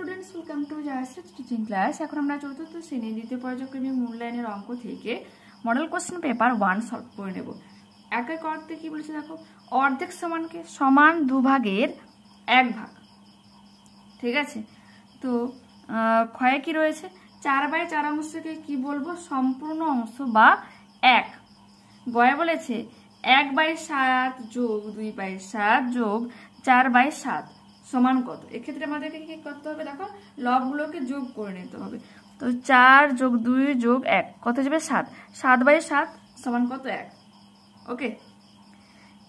Students, welcome to Jayashree teaching class. এখন আমরা চতুর্থ শ্রেণী দ্বিতীয় পর্যায়ক্রমিক মূল্যায়নের অঙ্ক থেকে মডেল কোশ্চেন পেপার 1 সলভ করে নেব। এক এক অর্ধেক কি বলেছে দেখো, অর্ধেক সমানকে সমান দুভাগের এক ভাগ। ঠিক আছে, তো ক্ষয়ে কি রয়েছে, 4/4 অংশকে কি বলবো, সম্পূর্ণ অংশ বা এক। গয়ে বলেছে 1/7 যোগ 2/7 যোগ 4/7 সমান কত। এক্ষেত্রে আমাদেরকে কি করতে হবে, দেখো লবগুলোকে যোগ করে নিতে হবে। তো 4 যোগ 2 যোগ 1 কত যাবে 7, 7/7 সমান কত 1। ওকে,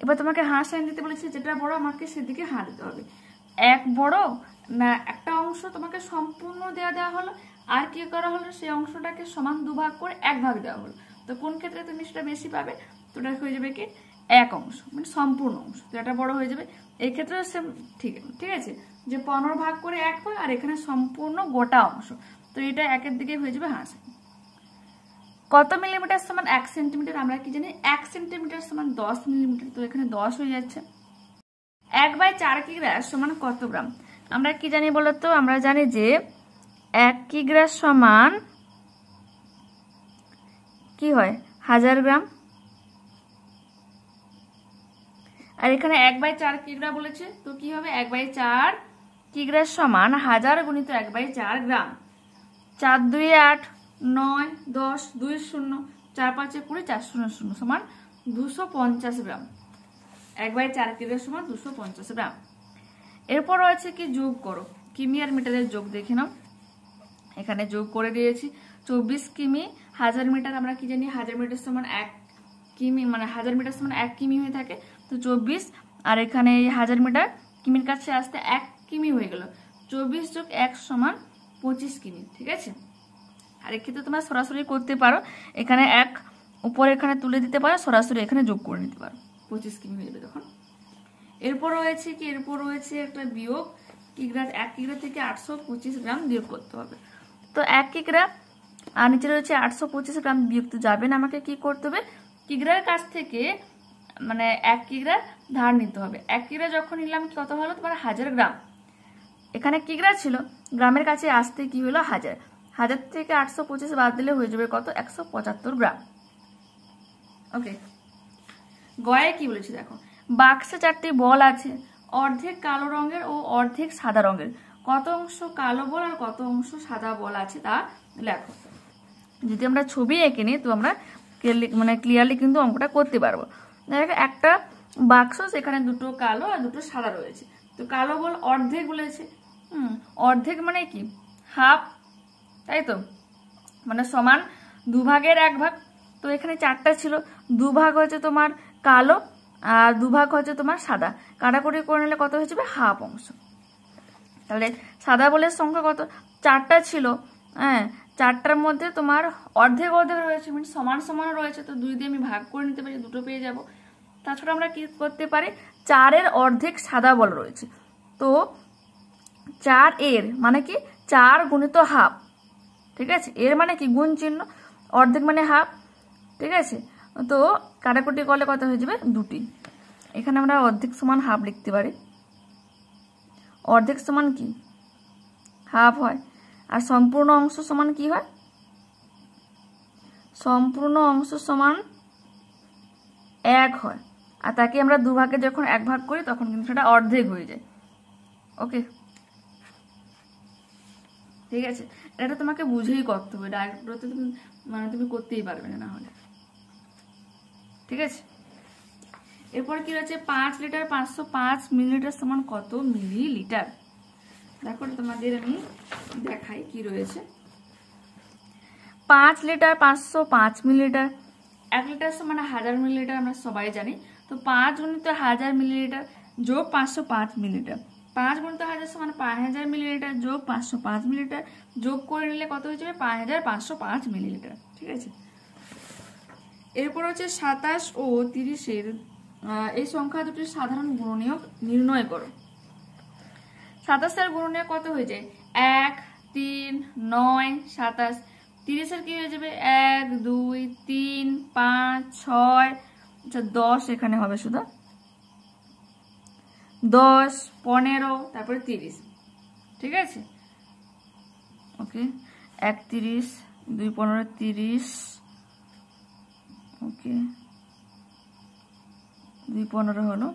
এবার তোমাকে হাঁ সাইন দিতে বলেছে, যেটা বড় আমাকে সেদিকে হাঁ দিতে হবে। এক বড় না একটা অংশ তোমাকে সম্পূর্ণ দেওয়া হলো, আর কি করা হলো, সেই অংশটাকে সমান দুভাগ করে এক ভাগ দেওয়া হলো। তো কোন ক্ষেত্রে তুমি সেটা বেশি পাবে, তো এটা হয়ে যাবে কি এক অংশ, মানে সম্পূর্ণ অংশ, তো এটা বড় হয়ে যাবে। এই ক্ষেত্রে সেম ঠিক আছে, যে 15 ভাগ করে এক ভাগ, আর এখানে সম্পূর্ণ গোটা অংশ, তো এটা একের দিকে হয়ে যাবে হাঁ। কত মিলিমিটার সমান 1 সেন্টিমিটার, আমরা কি জানি 1 সেন্টিমিটার সমান 10 মিলিমিটার, তো এখানে 10 হয়ে যাচ্ছে। 1/4 কিগ্রা সমান কত গ্রাম, আমরা কি জানি বলতো, আমরা জানি যে 1 কিগ্রা সমান কি হয় 1000 গ্রাম। আর এখানে 1/4 কিগ্রা বলেছে, তো কি হবে 1/4 কিগ্রা সমান 1000 গুণিত 1/4 গ্রাম। 4 2 8 9 10 2 0 4 5 20 4 0 0 সমান 250 গ্রাম। 1/4 কিগ্রা সমান 250 গ্রাম। এরপর রয়েছে কি যোগ করো, কিমি আর মিটারের যোগ দেখে নাও। এখানে যোগ করে দিয়েছি 24 কিমি 1000 মিটার, আমরা কি জানি 1000 মিটার সমান 1 কিমি, মানে 1000 মিটার সমান 1 কিমি হয়ে থাকে। তো 24 আর এখানে এই 1000 মিটার কিমির কাছে আসতে 1 কিমি হয়ে গেল। 24 যোগ 1 সমান 25 কিমি। ঠিক আছে, আর এক্ষেত্রে তোমরা সরাসরি করতে পারো, এখানে 1 উপরে এখানে তুলে দিতে পারো, সরাসরি এখানে যোগ করে নিতে পারো, 25 কিমি হয়ে যাবে তখন। এরপর রয়েছে কি, এরপর রয়েছে একটা বিয়োগ, কিগ্রা 1 কিগ্রা থেকে 825 গ্রাম বিয়োগ করতে হবে। তো 1 কিগ্রা আর নিচে রয়েছে 825 গ্রাম, বিয়োগ তো যাবে না, আমাকে কি করতে হবে, কিগ্রার কাছ থেকে মানে 1 কিগ্রা ধার নিতে হবে। 1 কিগ্রা যখন নিলাম কত হলো তোমার 1000 গ্রাম। এখানে কিগ্রা ছিল, গ্রামের কাছে আসতে কি হলো 1000, 1000 থেকে 825 বাদ দিলে হয়ে যাবে কত 175 গ্রাম। ওকে, গয়ে কি বলেছে দেখো, বাক্সে 4টি বল আছে, অর্ধেক কালো রঙের ও অর্ধেক সাদা রঙের, কত অংশ কালো বল আর কত অংশ সাদা বল আছে তা লেখো। যদি আমরা ছবি এঁকে নিই তো আমরা ক্লিয়ারলি কিন্তু অঙ্কটা করতে পারবো। দেখো একটা বাক্স, সেখানে দুটো কালো আর দুটো সাদা রয়েছে। তো কালো বল অর্ধেক বলেছে, অর্ধেক মানে কি হাফ, তাই তো, মানে সমান দুভাগের এক ভাগ। তো এখানে 4টা ছিল, দুভাগ হচ্ছে তোমার কালো আর দুভাগ হচ্ছে তোমার সাদা, কাটাকুটি করে নিলে কত হয়ে যাবে হাফ অংশ। তাহলে সাদা বলের সংখ্যা কত, 4টা ছিল, হ্যাঁ 4টার মধ্যে তোমার অর্ধেক অর্ধেক রয়েছে, মানে সমান সমান রয়েছে, তো 2 দিয়ে আমি ভাগ করে নিতে পারি, 2টো পেয়ে যাব। তাছাড়া আমরা কি করতে পারি, 4-এর অর্ধেক সাদা বল রয়েছে, তো 4-এর মানে কি 4 গুণিত হাফ। ঠিক আছে, এর মানে কি গুণ চিহ্ন, অর্ধেক মানে হাফ। ঠিক আছে, তো কাটাকুটি করলে কত হয়ে যাবে 2টি। এখানে আমরা অর্ধেক সমান হাফ লিখতে পারি, অর্ধেক সমান কি হাফ হয়, আর সম্পূর্ণ অংশ সমান কি হয়, সম্পূর্ণ অংশ সমান 1 হয়। আর তাকে আমরা দুভাগে যখন 1 ভাগ করি তখন কিন্তু সেটা অর্ধেক হয়ে যায়। ওকে, ঠিক আছে, এটা তোমাকে বুঝেই করতে হবে, ডাইরেক্ট মানে তুমি করতেই পারবে না হলে। ঠিক আছে, এরপর কি রয়েছে 5 লিটার 505 মিলিলিটার সমান কত মিলিলিটার। দেখো তোমাদের আমি দেখাই কি রয়েছে। 5 লিটার 505 মিলিলিটার, 1 লিটার সমান 1000 মিলিলিটার, আমরা সবাই জানি। তো 5 গুণিত 1000 মিলিলিটার যোগ 505 মিলিলিটার, 5 গুণিত 1000 সমান 5000 মিলিলিটার যোগ 505 মিলিলিটার, যোগ করে নিলে কত হয়ে যাবে 5505 মিলিলিটার। ঠিক আছে, এরপর হচ্ছে 27 ও 30-এর এই সংখ্যা দুটির সাধারণ গুণনীয়ক নির্ণয় করো। 27-এর গুণনীয়ক কত হয়ে যায় 1 3 9 27, 30-এর কি হয়ে যাবে 1 2 3 5 6, আচ্ছা 10 এখানে হবে শুধু, 10 15 তারপরে 30। ঠিক আছে, ওকে 31, 2 15 30, ওকে 2 15 হলো,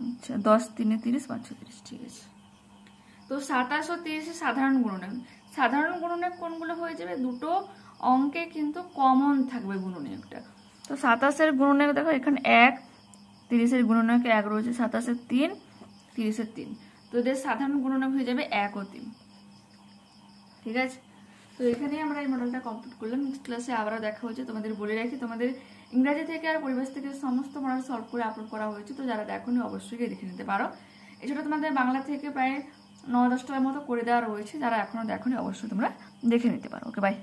আচ্ছা 10 3 30, 5 36, ঠিক আছে। তো 27 ও 30 সাধারণ গুণনীয়ক। সাধারণ গুণনীয়ক কোনগুলো হয়ে যাবে, দুটো অঙ্কে কিন্তু কমন থাকবে গুণনীয়কটা। তো 27-এর গুণনীয়ক দেখো এখানে 1, 30-এর গুণনীয়ক 1 রয়েছে, 27-এর 3, 30-এর 3। তো এদের সাধারণ গুণনীয়ক হয়ে যাবে 1 ও 3, ঠিক আছে। তো এখানেই আমরা এই মডেলটা কমপ্লিট করলাম। নেক্সট ক্লাসে আবারও দেখা হচ্ছে। তোমাদের বলে রাখি, তোমাদের ইংরাজি থেকে আর পরিবেশ থেকে সমস্ত মডেল সলভ করে আপলোড করা হয়েছে, তো যারা দেখোনি অবশ্যই গিয়ে দেখে নিতে পারো। এছাড়া তোমাদের বাংলা থেকে প্রায় 9-10টার মতো করে দেওয়া রয়েছে, যারা এখনো দেখোনি অবশ্যই তোমরা দেখে নিতে পারো। ওকে, বাই।